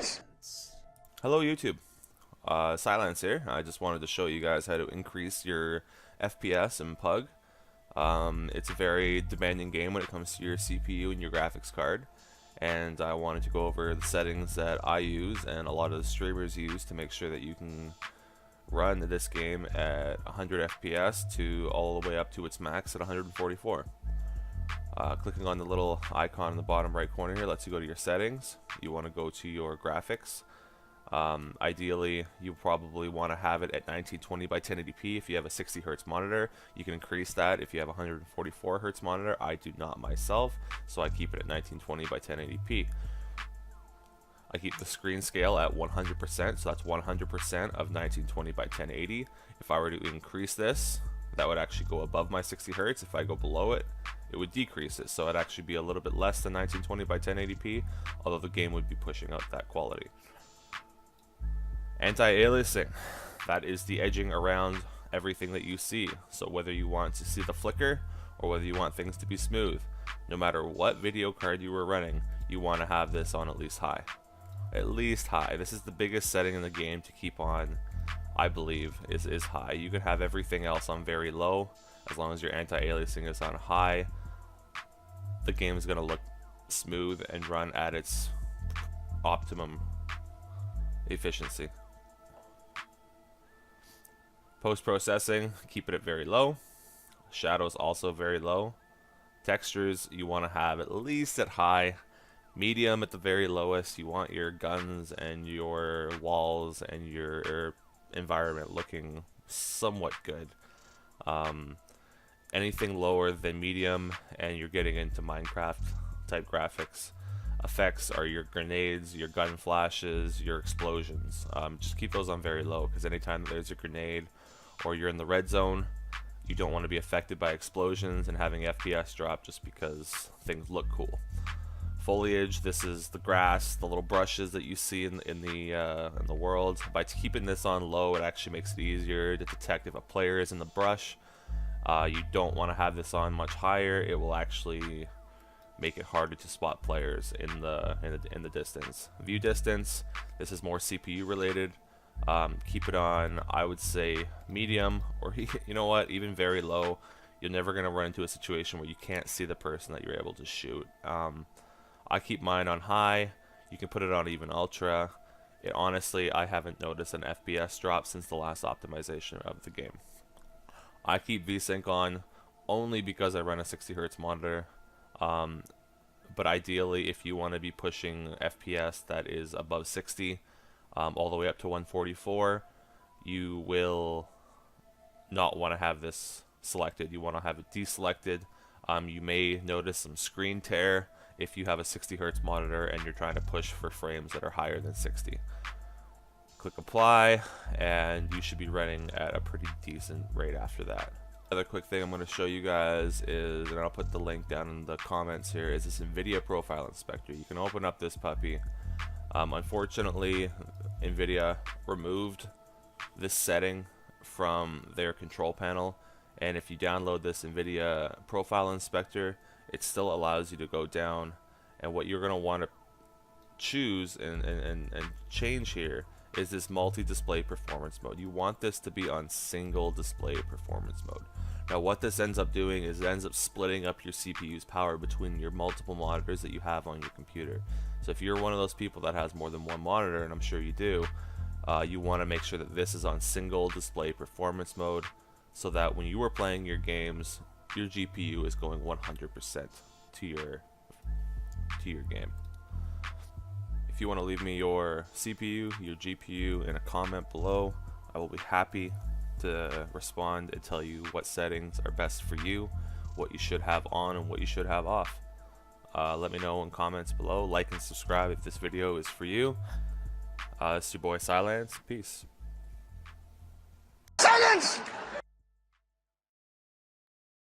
Silence! Hello YouTube, Silence here. I just wanted to show you guys how to increase your FPS in PUG. It's a very demanding game when it comes to your CPU and your graphics card, and I wanted to go over the settings that I use and a lot of the streamers use to make sure that you can run this game at 100 FPS to all the way up to its max at 144. Clicking on the little icon in the bottom right corner here lets you go to your settings. You want to go to your graphics. Ideally, you probably want to have it at 1920 by 1080p. If you have a 60 Hz monitor, you can increase that. If you have a 144 Hz monitor, I do not myself, so I keep it at 1920 by 1080p. I keep the screen scale at 100%, so that's 100% of 1920 by 1080. If I were to increase this, that would actually go above my 60 Hz. If I go below it, it would decrease it, so it'd actually be a little bit less than 1920 by 1080p, although the game would be pushing out that quality. Anti-aliasing, that is the edging around everything that you see. So whether you want to see the flicker or whether you want things to be smooth, no matter what video card you were running, you want to have this on at least high. At least high. This is the biggest setting in the game to keep on, I believe, is high. You can have everything else on very low. As long as your anti-aliasing is on high, the game is going to look smooth and run at its optimum efficiency. Post-processing, keep it at very low. Shadows also very low. Textures you want to have at least at high. Medium at the very lowest. You want your guns and your walls and your environment looking somewhat good. Anything lower than medium and you're getting into Minecraft type graphics. Effects are your grenades, your gun flashes, your explosions. Just keep those on very low, because anytime there's a grenade or you're in the red zone, you don't want to be affected by explosions and having FPS drop just because things look cool. Foliage, this is the grass, the little brushes that you see in the world. By keeping this on low, it actually makes it easier to detect if a player is in the brush. You don't want to have this on much higher. It will actually make it harder to spot players in the distance. View distance, this is more CPU related. Keep it on, I would say, medium, or you know what, even very low. You're never going to run into a situation where you can't see the person that you're able to shoot. I keep mine on high. You can put it on even ultra. Honestly, I haven't noticed an FPS drop since the last optimization of the game. I keep VSync on only because I run a 60 Hz monitor. But ideally, if you want to be pushing FPS that is above 60, all the way up to 144, you will not want to have this selected. You want to have it deselected. You may notice some screen tear if you have a 60 Hz monitor and you're trying to push for frames that are higher than 60. Click apply, and you should be running at a pretty decent rate after that. Another quick thing I'm going to show you guys is, and I'll put the link down in the comments here, is this NVIDIA Profile Inspector. You can open up this puppy. Unfortunately, NVIDIA removed this setting from their control panel, and if you download this NVIDIA Profile Inspector, it still allows you to go down, and what you're going to want to choose and change here is this multi-display performance mode. You want this to be on single display performance mode. Now what this ends up doing is it ends up splitting up your CPU's power between your multiple monitors that you have on your computer. So if you're one of those people that has more than one monitor, and I'm sure you do, you want to make sure that this is on single display performance mode, so that when you are playing your games, your GPU is going 100% to your game. If you want to leave me your CPU, your GPU in a comment below, I will be happy to respond and tell you what settings are best for you, what you should have on and what you should have off. Let me know in comments below. Like and subscribe if this video is for you. It's your boy Silence. Peace. Silence!